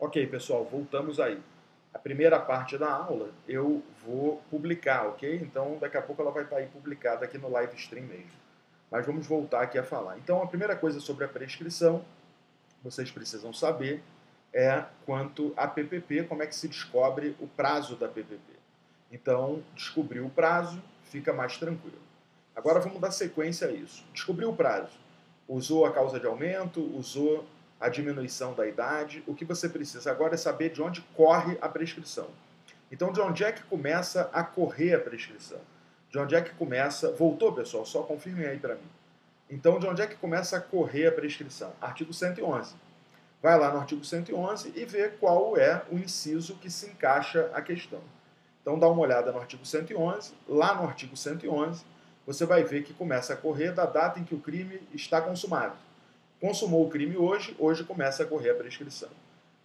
Ok, pessoal, voltamos aí. A primeira parte da aula eu vou publicar, ok? Então, daqui a pouco ela vai estar aí publicada aqui no live stream mesmo. Mas vamos voltar aqui a falar. Então, a primeira coisa sobre a prescrição, vocês precisam saber, é quanto à PPP, como é que se descobre o prazo da PPP. Então, descobriu o prazo, fica mais tranquilo. Agora vamos dar sequência a isso. Descobriu o prazo. Usou a causa de aumento, usou a diminuição da idade. O que você precisa agora é saber de onde corre a prescrição. Então, de onde é que começa a correr a prescrição? De onde é que começa... Voltou, pessoal? Só confirmem aí para mim. Então, de onde é que começa a correr a prescrição? Artigo 111. Vai lá no artigo 111 e vê qual é o inciso que se encaixa a questão. Então, dá uma olhada no artigo 111. Lá no artigo 111, você vai ver que começa a correr da data em que o crime está consumado. Consumou o crime hoje, hoje começa a correr a prescrição.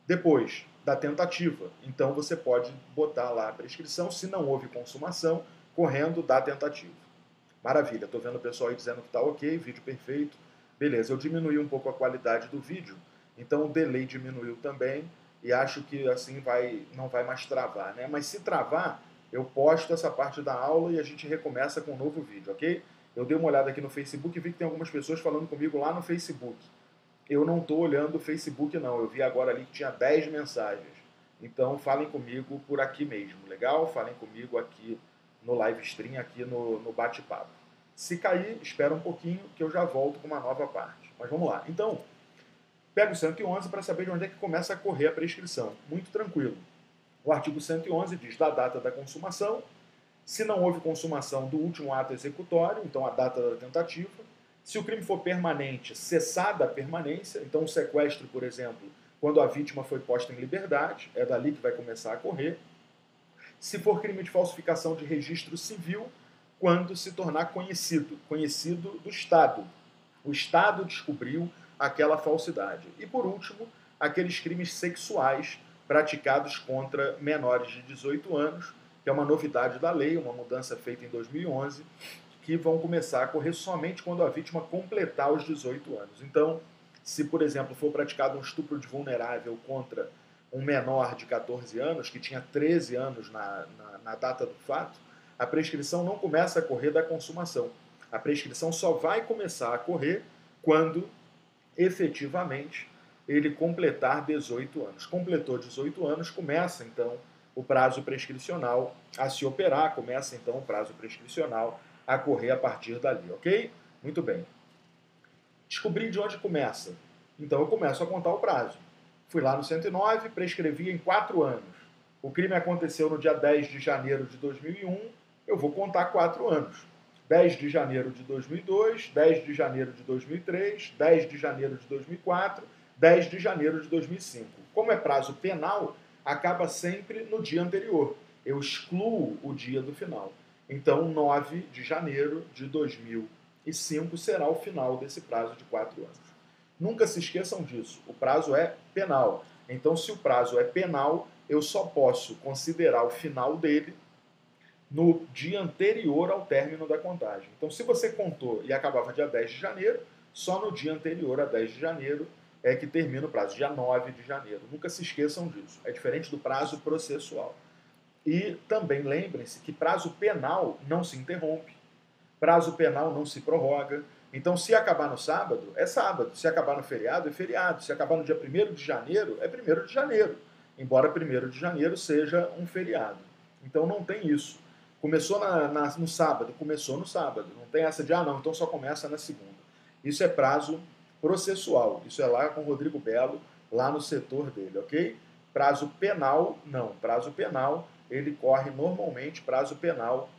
Depois da tentativa, então você pode botar lá a prescrição, se não houve consumação, correndo da tentativa. Maravilha, estou vendo o pessoal aí dizendo que está ok, vídeo perfeito. Beleza, eu diminui um pouco a qualidade do vídeo, então o delay diminuiu também e acho que assim não vai mais travar, né? Mas se travar, eu posto essa parte da aula e a gente recomeça com um novo vídeo, ok? Eu dei uma olhada aqui no Facebook e vi que tem algumas pessoas falando comigo lá no Facebook. Eu não estou olhando o Facebook, não. Eu vi agora ali que tinha 10 mensagens. Então, falem comigo por aqui mesmo, legal? Falem comigo aqui no live stream, aqui no bate-papo. Se cair, espera um pouquinho que eu já volto com uma nova parte. Mas vamos lá. Então, pega o 111 para saber de onde é que começa a correr a prescrição. Muito tranquilo. O artigo 111 diz da data da consumação. Se não houve consumação do último ato executório, então a data da tentativa. Se o crime for permanente, cessada a permanência, então o sequestro, por exemplo, quando a vítima foi posta em liberdade, é dali que vai começar a correr. Se for crime de falsificação de registro civil, quando se tornar conhecido do Estado. O Estado descobriu aquela falsidade. E, por último, aqueles crimes sexuais praticados contra menores de 18 anos, que é uma novidade da lei, uma mudança feita em 2011, que vão começar a correr somente quando a vítima completar os 18 anos. Então, se, por exemplo, for praticado um estupro de vulnerável contra um menor de 14 anos, que tinha 13 anos na data do fato, a prescrição não começa a correr da consumação. A prescrição só vai começar a correr quando, efetivamente, ele completar 18 anos. Completou 18 anos, começa, então, o prazo prescricional a se operar, começa, então, o prazo prescricional a correr a partir dali, ok? Muito bem. Descobri de onde começa. Então, eu começo a contar o prazo. Fui lá no 109, prescrevi em 4 anos. O crime aconteceu no dia 10 de janeiro de 2001, eu vou contar 4 anos. 10 de janeiro de 2002, 10 de janeiro de 2003, 10 de janeiro de 2004, 10 de janeiro de 2005. Como é prazo penal, acaba sempre no dia anterior. Eu excluo o dia do final. Então, 9 de janeiro de 2005 será o final desse prazo de 4 anos. Nunca se esqueçam disso, o prazo é penal. Então, se o prazo é penal, eu só posso considerar o final dele no dia anterior ao término da contagem. Então, se você contou e acabava dia 10 de janeiro, só no dia anterior a 10 de janeiro é que termina o prazo, dia 9 de janeiro. Nunca se esqueçam disso. É diferente do prazo processual. E também lembrem-se que prazo penal não se interrompe, prazo penal não se prorroga. Então, se acabar no sábado, é sábado. Se acabar no feriado, é feriado. Se acabar no dia 1º de janeiro, é 1º de janeiro. Embora 1º de janeiro seja um feriado. Então, não tem isso. Começou no sábado, começou no sábado. Não tem essa de, não, então só começa na segunda. Isso é prazo processual. Isso é lá com o Rodrigo Belo, lá no setor dele, ok? Prazo penal, não. Prazo penal, ele corre normalmente, prazo penal,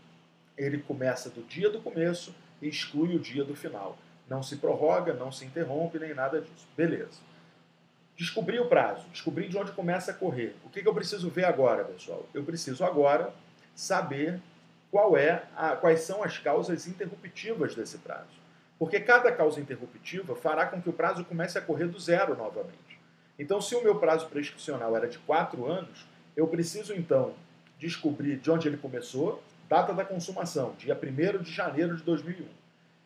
ele começa do dia do começo e exclui o dia do final. Não se prorroga, não se interrompe, nem nada disso. Beleza. Descobri o prazo, descobri de onde começa a correr. O que eu preciso ver agora, pessoal? Eu preciso agora saber quais são as causas interruptivas desse prazo. Porque cada causa interruptiva fará com que o prazo comece a correr do zero novamente. Então, se o meu prazo prescricional era de 4 anos, eu preciso, então, descobrir de onde ele começou, data da consumação, dia 1º de janeiro de 2001,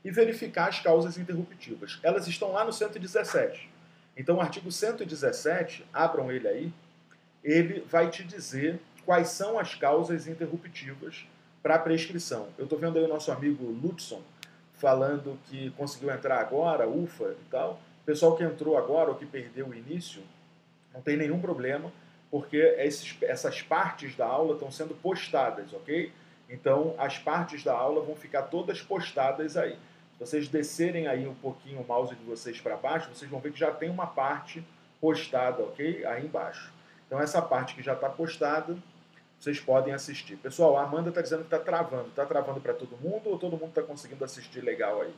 e verificar as causas interruptivas. Elas estão lá no 117. Então, o artigo 117, abram ele aí, ele vai te dizer quais são as causas interruptivas para a prescrição. Eu estou vendo aí o nosso amigo Lutzon falando que conseguiu entrar agora, ufa e tal. O pessoal que entrou agora ou que perdeu o início, não tem nenhum problema, porque essas partes da aula estão sendo postadas, ok? Então, as partes da aula vão ficar todas postadas aí. Se vocês descerem aí um pouquinho o mouse de vocês para baixo, vocês vão ver que já tem uma parte postada, ok? Aí embaixo. Então, essa parte que já está postada, vocês podem assistir. Pessoal, a Amanda está dizendo que está travando. Está travando para todo mundo ou todo mundo está conseguindo assistir legal aí?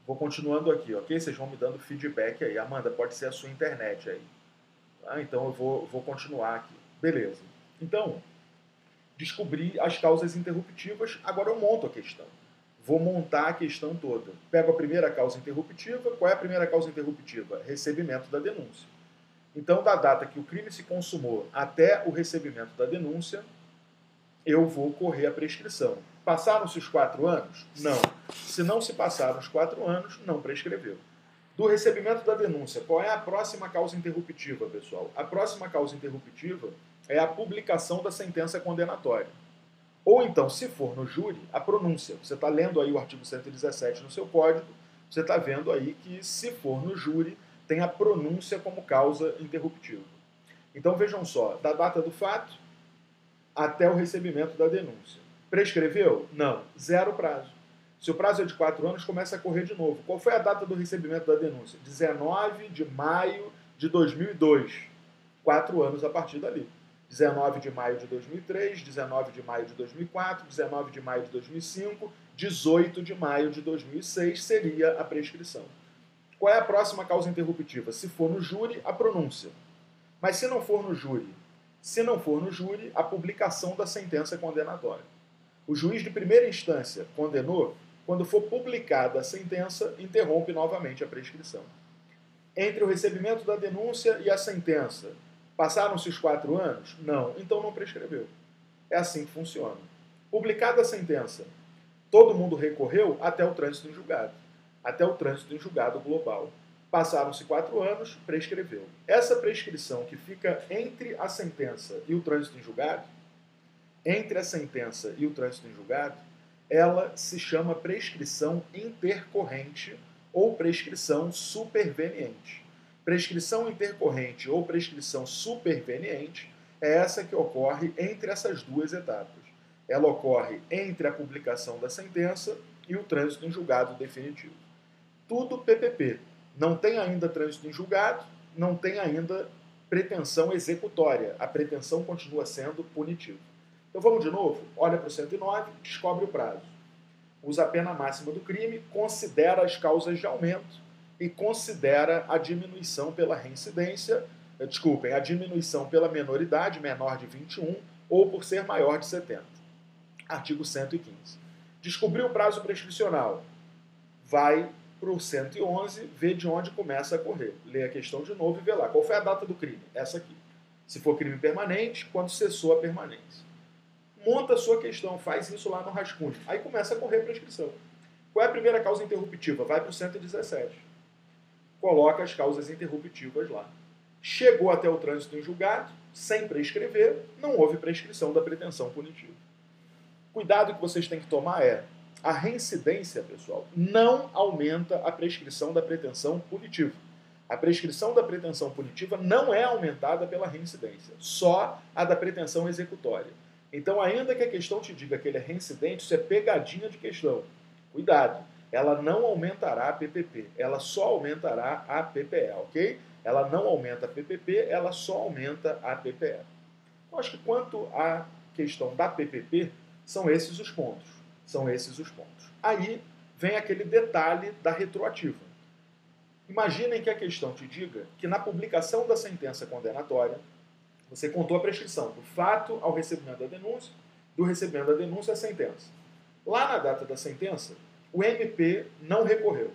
Vou continuando aqui, ok? Vocês vão me dando feedback aí. Amanda, pode ser a sua internet aí. Então eu vou continuar aqui. Beleza. Então, descobri as causas interruptivas, agora eu monto a questão. Vou montar a questão toda. Pego a primeira causa interruptiva. Qual é a primeira causa interruptiva? Recebimento da denúncia. Então, da data que o crime se consumou até o recebimento da denúncia, eu vou correr a prescrição. Passaram-se os 4 anos? Não. Se não se passaram os 4 anos, não prescreveu. Do recebimento da denúncia, qual é a próxima causa interruptiva, pessoal? A próxima causa interruptiva é a publicação da sentença condenatória. Ou então, se for no júri, a pronúncia. Você está lendo aí o artigo 117 no seu código, você está vendo aí que, se for no júri, tem a pronúncia como causa interruptiva. Então, vejam só, da data do fato até o recebimento da denúncia. Prescreveu? Não. Zero prazo. Se o prazo é de 4 anos, começa a correr de novo. Qual foi a data do recebimento da denúncia? 19 de maio de 2002. 4 anos a partir dali. 19 de maio de 2003, 19 de maio de 2004, 19 de maio de 2005, 18 de maio de 2006 seria a prescrição. Qual é a próxima causa interruptiva? Se for no júri, a pronúncia. Mas se não for no júri? Se não for no júri, a publicação da sentença condenatória. O juiz de primeira instância condenou, quando for publicada a sentença, interrompe novamente a prescrição. Entre o recebimento da denúncia e a sentença, passaram-se os 4 anos? Não, então não prescreveu. É assim que funciona. Publicada a sentença, todo mundo recorreu até o trânsito em julgado. Até o trânsito em julgado global. Passaram-se 4 anos, prescreveu. Essa prescrição que fica entre a sentença e o trânsito em julgado, entre a sentença e o trânsito em julgado, ela se chama prescrição intercorrente ou prescrição superveniente. Prescrição intercorrente ou prescrição superveniente é essa que ocorre entre essas duas etapas. Ela ocorre entre a publicação da sentença e o trânsito em julgado definitivo. Tudo PPP. Não tem ainda trânsito em julgado, não tem ainda pretensão executória. A pretensão continua sendo punitiva. Então vamos de novo? Olha para o 109, descobre o prazo. Usa a pena máxima do crime, considera as causas de aumento e considera a diminuição pela reincidência, a diminuição pela menoridade, menor de 21, ou por ser maior de 70. Artigo 115. Descobriu o prazo prescricional. Vai para o 111, vê de onde começa a correr. Lê a questão de novo e vê lá. Qual foi a data do crime? Essa aqui. Se for crime permanente, quando cessou a permanência. Monta a sua questão, faz isso lá no rascunho. Aí começa a correr a prescrição. Qual é a primeira causa interruptiva? Vai para o 117. Coloca as causas interruptivas lá. Chegou até o trânsito em julgado, sem prescrever, não houve prescrição da pretensão punitiva. Cuidado que vocês têm que tomar é a reincidência, pessoal, não aumenta a prescrição da pretensão punitiva. A prescrição da pretensão punitiva não é aumentada pela reincidência, só a da pretensão executória. Então, ainda que a questão te diga que ele é reincidente, isso é pegadinha de questão. Cuidado, ela não aumentará a PPP, ela só aumentará a PPE, ok? Ela não aumenta a PPP, ela só aumenta a PPE. Eu acho que quanto à questão da PPP, são esses os pontos. São esses os pontos. Aí vem aquele detalhe da retroativa. Imaginem que a questão te diga que na publicação da sentença condenatória, você contou a prescrição do fato ao recebimento da denúncia, do recebimento da denúncia à sentença. Lá na data da sentença, o MP não recorreu.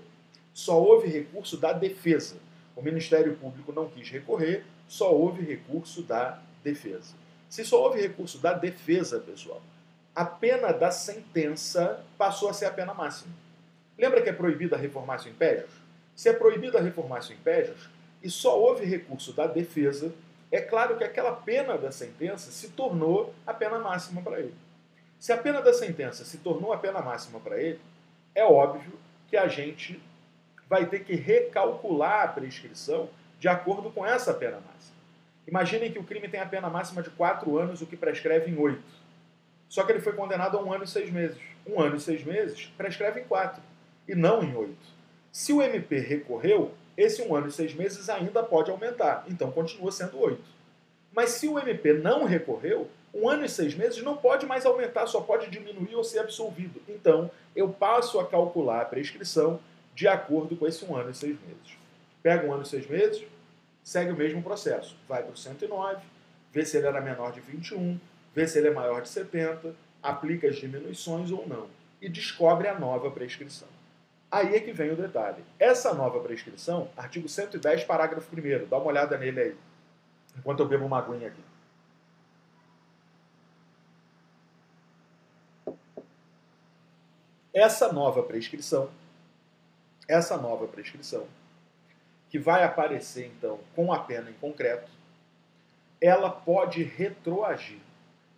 Só houve recurso da defesa. O Ministério Público não quis recorrer, só houve recurso da defesa. Se só houve recurso da defesa, pessoal, a pena da sentença passou a ser a pena máxima. Lembra que é proibida a reformácio in pejos? Se é proibida a reformácio in pejos, e só houve recurso da defesa, é claro que aquela pena da sentença se tornou a pena máxima para ele. Se a pena da sentença se tornou a pena máxima para ele, é óbvio que a gente vai ter que recalcular a prescrição de acordo com essa pena máxima. Imaginem que o crime tem a pena máxima de 4 anos, o que prescreve em 8. Só que ele foi condenado a 1 ano e 6 meses. 1 ano e 6 meses prescreve em 4, e não em 8. Se o MP recorreu, esse 1 ano e 6 meses ainda pode aumentar, então continua sendo 8. Mas se o MP não recorreu, 1 ano e 6 meses não pode mais aumentar, só pode diminuir ou ser absolvido. Então, eu passo a calcular a prescrição de acordo com esse 1 ano e 6 meses. Pega 1 ano e 6 meses, segue o mesmo processo. Vai para o 109, vê se ele era menor de 21, vê se ele é maior de 70, aplica as diminuições ou não, e descobre a nova prescrição. Aí é que vem o detalhe. Essa nova prescrição, artigo 110, parágrafo 1º, dá uma olhada nele aí, enquanto eu bebo uma aguinha aqui. Essa nova prescrição, que vai aparecer, então, com a pena em concreto, ela pode retroagir.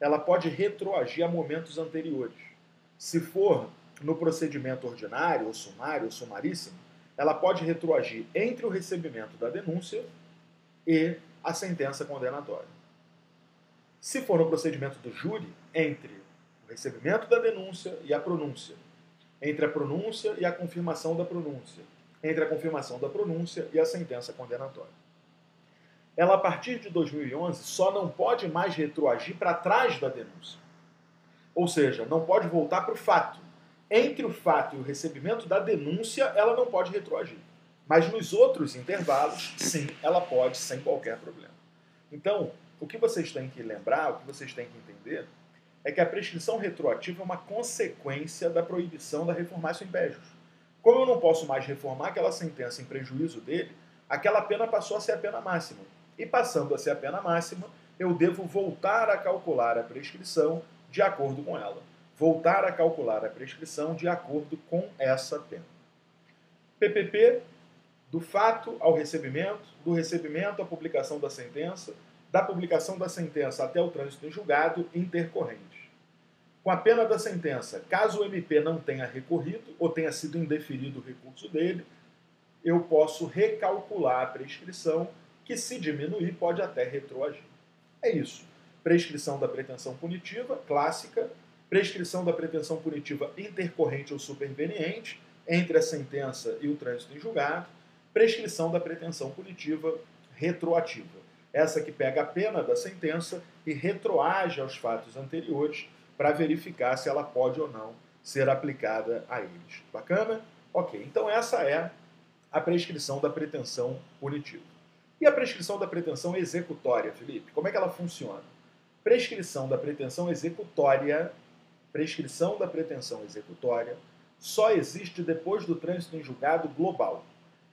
Ela pode retroagir a momentos anteriores. Se for no procedimento ordinário, ou sumário, ou sumaríssimo, ela pode retroagir entre o recebimento da denúncia e a sentença condenatória. Se for no procedimento do júri, entre o recebimento da denúncia e a pronúncia, entre a pronúncia e a confirmação da pronúncia, entre a confirmação da pronúncia e a sentença condenatória. Ela, a partir de 2011, só não pode mais retroagir para trás da denúncia. Ou seja, não pode voltar para o fato. Entre o fato e o recebimento da denúncia, ela não pode retroagir. Mas nos outros intervalos, sim, ela pode, sem qualquer problema. Então, o que vocês têm que lembrar, o que vocês têm que entender, é que a prescrição retroativa é uma consequência da proibição da reformatio in pejus. Como eu não posso mais reformar aquela sentença em prejuízo dele, aquela pena passou a ser a pena máxima. E passando a ser a pena máxima, eu devo voltar a calcular a prescrição de acordo com ela. Voltar a calcular a prescrição de acordo com essa pena. PPP, do fato ao recebimento, do recebimento à publicação da sentença, da publicação da sentença até o trânsito em julgado, intercorrente. Com a pena da sentença, caso o MP não tenha recorrido ou tenha sido indeferido o recurso dele, eu posso recalcular a prescrição, que se diminuir pode até retroagir. É isso. Prescrição da pretensão punitiva, clássica, prescrição da pretensão punitiva intercorrente ou superveniente, entre a sentença e o trânsito em julgado, prescrição da pretensão punitiva retroativa. Essa que pega a pena da sentença e retroage aos fatos anteriores para verificar se ela pode ou não ser aplicada a eles. Bacana? Ok, então essa é a prescrição da pretensão punitiva. E a prescrição da pretensão executória, Felipe? Como é que ela funciona? Prescrição da pretensão executória só existe depois do trânsito em julgado global.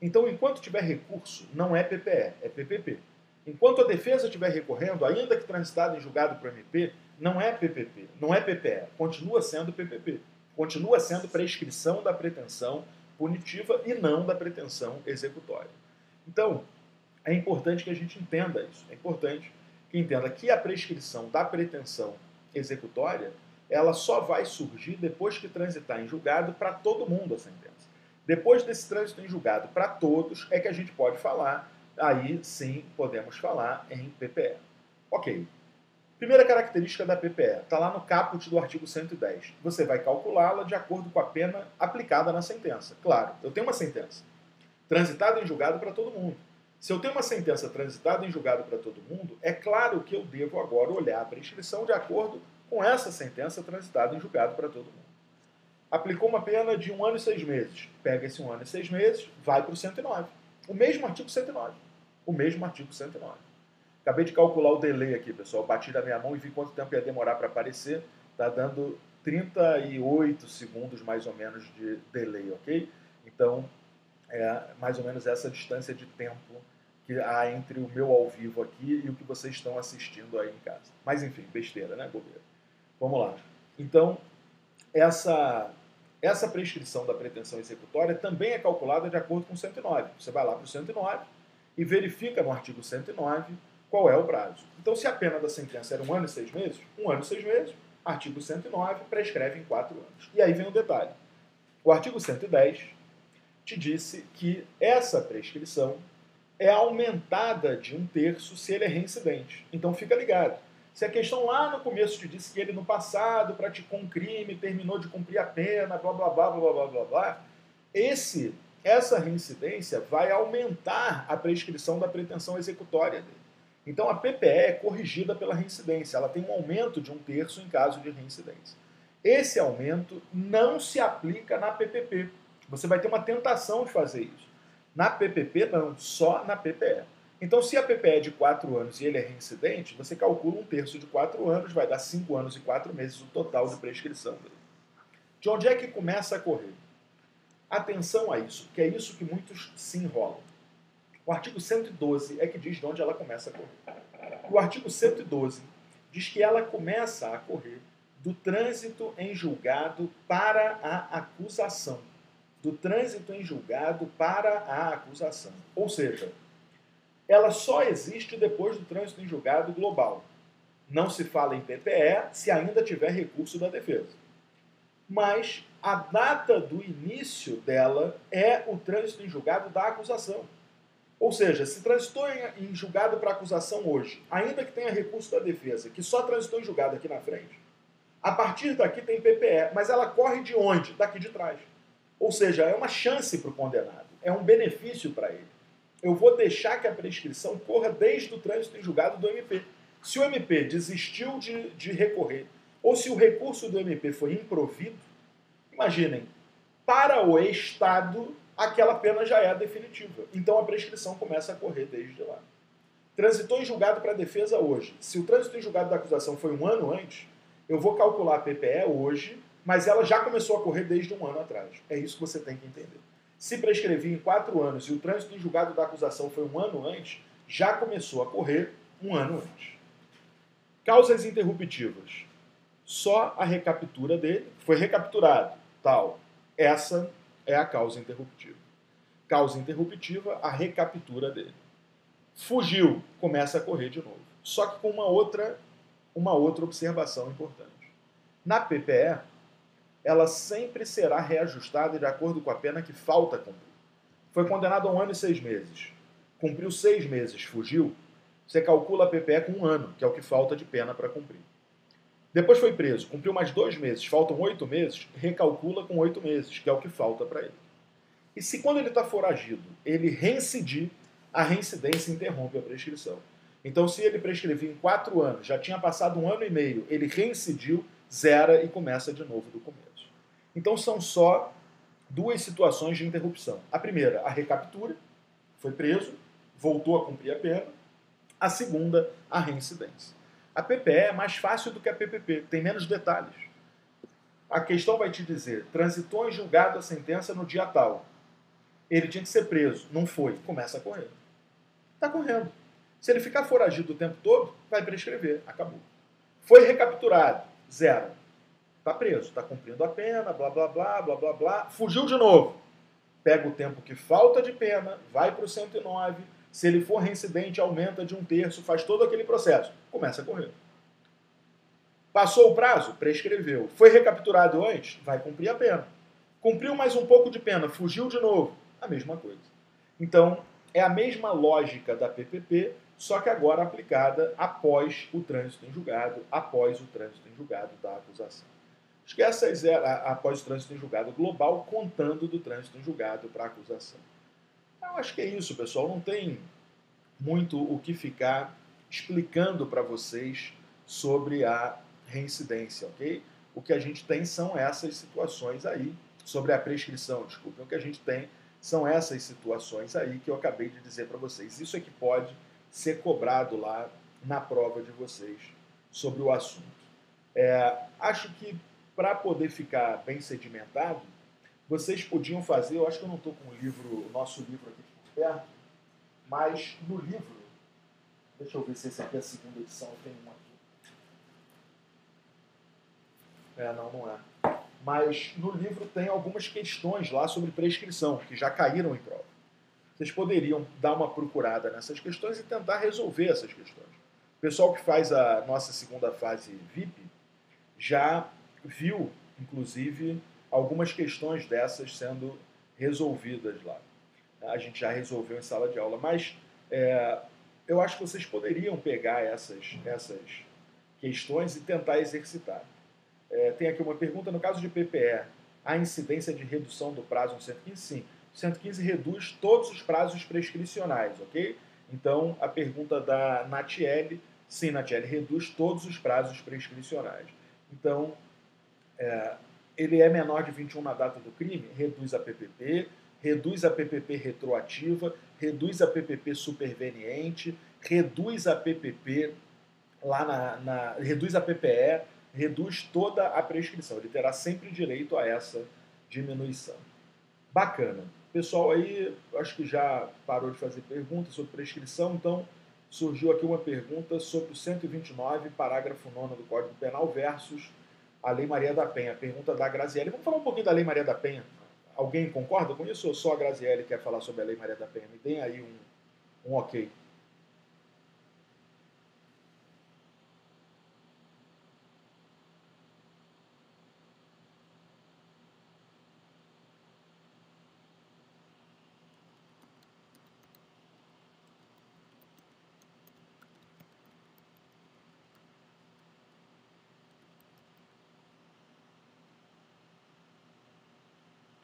Então, enquanto tiver recurso, não é PPE, é PPP. Enquanto a defesa estiver recorrendo, ainda que transitado em julgado para o MP, não é PPP, não é PPE, continua sendo PPP. Continua sendo prescrição da pretensão punitiva e não da pretensão executória. Então, é importante que a gente entenda isso. É importante que entenda que a prescrição da pretensão executória, ela só vai surgir depois que transitar em julgado para todo mundo a sentença. Depois desse trânsito em julgado para todos, é que a gente pode falar, aí sim podemos falar em PPE. Ok. Primeira característica da PPE, está lá no caput do artigo 110. Você vai calculá-la de acordo com a pena aplicada na sentença. Claro, eu tenho uma sentença transitada em julgado para todo mundo. Se eu tenho uma sentença transitada em julgado para todo mundo, é claro que eu devo agora olhar a prescrição de acordo com essa sentença transitada em julgado para todo mundo. Aplicou uma pena de 1 ano e 6 meses. Pega esse 1 ano e 6 meses, vai para o 109. O mesmo artigo 109. O mesmo artigo 109. Acabei de calcular o delay aqui, pessoal. Bati na minha mão e vi quanto tempo ia demorar para aparecer. Está dando 38 segundos, mais ou menos, de delay, ok? Então, é mais ou menos essa distância de tempo que há entre o meu ao vivo aqui e o que vocês estão assistindo aí em casa. Mas, enfim, besteira, né, bobeira? Vamos lá. Então, essa prescrição da pretensão executória também é calculada de acordo com o 109. Você vai lá para o 109 e verifica no artigo 109 qual é o prazo. Então, se a pena da sentença era 1 ano e 6 meses, 1 ano e 6 meses, artigo 109 prescreve em 4 anos. E aí vem o detalhe. O artigo 110 te disse que essa prescrição é aumentada de 1/3 se ele é reincidente. Então fica ligado. Se a questão lá no começo te disse que ele no passado praticou um crime, terminou de cumprir a pena, blá blá blá blá blá blá blá, essa reincidência vai aumentar a prescrição da pretensão executória dele. Então a PPE é corrigida pela reincidência, ela tem um aumento de 1/3 em caso de reincidência. Esse aumento não se aplica na PPP. Você vai ter uma tentação de fazer isso. Na PPP não, só na PPE. Então se a PPE é de 4 anos e ele é reincidente, você calcula 1/3 de 4 anos, vai dar 5 anos e 4 meses o total de prescrição dele. De onde é que começa a correr? Atenção a isso, que é isso que muitos se enrolam. O artigo 112 é que diz de onde ela começa a correr. O artigo 112 diz que ela começa a correr do trânsito em julgado para a acusação. Do trânsito em julgado para a acusação. Ou seja, ela só existe depois do trânsito em julgado global. Não se fala em PPE se ainda tiver recurso da defesa. Mas a data do início dela é o trânsito em julgado da acusação. Ou seja, se transitou em julgado para acusação hoje, ainda que tenha recurso da defesa, que só transitou em julgado aqui na frente, a partir daqui tem PPE, mas ela corre de onde? Daqui de trás. Ou seja, é uma chance para o condenado, é um benefício para ele. Eu vou deixar que a prescrição corra desde o trânsito em julgado do MP. Se o MP desistiu de recorrer, ou se o recurso do MP foi improvido, imaginem, para o Estado, aquela pena já é definitiva. Então a prescrição começa a correr desde lá. Transitou em julgado para a defesa hoje. Se o trânsito em julgado da acusação foi 1 ano antes, eu vou calcular a PPE hoje, mas ela já começou a correr desde 1 ano atrás. É isso que você tem que entender. Se prescrevi em 4 anos e o trânsito em julgado da acusação foi 1 ano antes, já começou a correr 1 ano antes. Causas interruptivas. Só a recaptura dele, foi recapturado, tal. Essa é a causa interruptiva. Causa interruptiva, a recaptura dele. Fugiu, começa a correr de novo. Só que com uma outra observação importante. Na PPE, ela sempre será reajustada de acordo com a pena que falta cumprir. Foi condenado a 1 ano e 6 meses. Cumpriu 6 meses, fugiu, você calcula a PPE com 1 ano, que é o que falta de pena para cumprir. Depois foi preso, cumpriu mais 2 meses, faltam 8 meses, recalcula com 8 meses, que é o que falta para ele. E se quando ele está foragido, ele reincidir, a reincidência interrompe a prescrição. Então, se ele prescrevia em 4 anos, já tinha passado 1 ano e meio, ele reincidiu, zera e começa de novo do começo. Então, são só 2 situações de interrupção. A primeira, a recaptura, foi preso, voltou a cumprir a pena. A segunda, a reincidência. A PPE é mais fácil do que a PPP, tem menos detalhes. A questão vai te dizer, transitou em julgado a sentença no dia tal. Ele tinha que ser preso, não foi, começa a correr. Está correndo. Se ele ficar foragido o tempo todo, vai prescrever, acabou. Foi recapturado, zero. Está preso, está cumprindo a pena, blá, blá, blá, blá, blá, blá. Fugiu de novo. Pega o tempo que falta de pena, vai para o 109. Se ele for reincidente, aumenta de 1/3, faz todo aquele processo. Começa a correr. Passou o prazo? Prescreveu. Foi recapturado antes? Vai cumprir a pena. Cumpriu mais um pouco de pena, fugiu de novo? A mesma coisa. Então, é a mesma lógica da PPP, só que agora aplicada após o trânsito em julgado, após o trânsito em julgado da acusação. Acho que essas eram após o trânsito em julgado global, contando do trânsito em julgado para a acusação. Eu acho que é isso, pessoal. Não tem muito o que ficar explicando para vocês sobre a reincidência, ok? O que a gente tem são essas situações aí, sobre a prescrição, desculpa. O que a gente tem são essas situações aí que eu acabei de dizer para vocês. Isso é que pode ser cobrado lá na prova de vocês sobre o assunto. Acho que para poder ficar bem sedimentado, vocês podiam fazer, eu acho que eu não estou com o nosso livro aqui por perto, mas no livro, deixa eu ver se esse aqui é a segunda edição, eu tenho uma aqui. Não é. Mas no livro tem algumas questões lá sobre prescrição, que já caíram em prova. vocês poderiam dar uma procurada nessas questões e tentar resolver essas questões. O pessoal que faz a nossa segunda fase VIP já viu, inclusive, algumas questões dessas sendo resolvidas lá. A gente já resolveu em sala de aula, mas eu acho que vocês poderiam pegar essas questões e tentar exercitar. Tem aqui uma pergunta, no caso de PPE, a incidência de redução do prazo no 115? Sim. O 115 reduz todos os prazos prescricionais, ok? Então, a pergunta da Natiele, sim, Natiele, reduz todos os prazos prescricionais. Então, ele é menor de 21 na data do crime, reduz a PPP, reduz a PPP retroativa, reduz a PPP superveniente, reduz a PPP reduz a PPE, reduz toda a prescrição. Ele terá sempre direito a essa diminuição. Bacana. Pessoal aí, acho que já parou de fazer perguntas sobre prescrição, então surgiu aqui uma pergunta sobre o 129, parágrafo 9º do Código Penal versus a Lei Maria da Penha. Pergunta da Graziele. Vamos falar um pouquinho da Lei Maria da Penha? Alguém concorda com isso ou só a Graziele quer falar sobre a Lei Maria da Penha? Me deem aí um ok.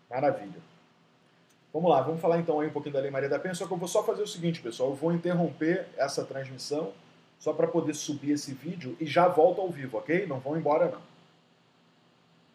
Maravilha. Vamos lá, vamos falar então aí um pouquinho da Lei Maria da Penha, só que eu vou só fazer o seguinte, pessoal, eu vou interromper essa transmissão só para poder subir esse vídeo e já volto ao vivo, ok? Não vão embora não.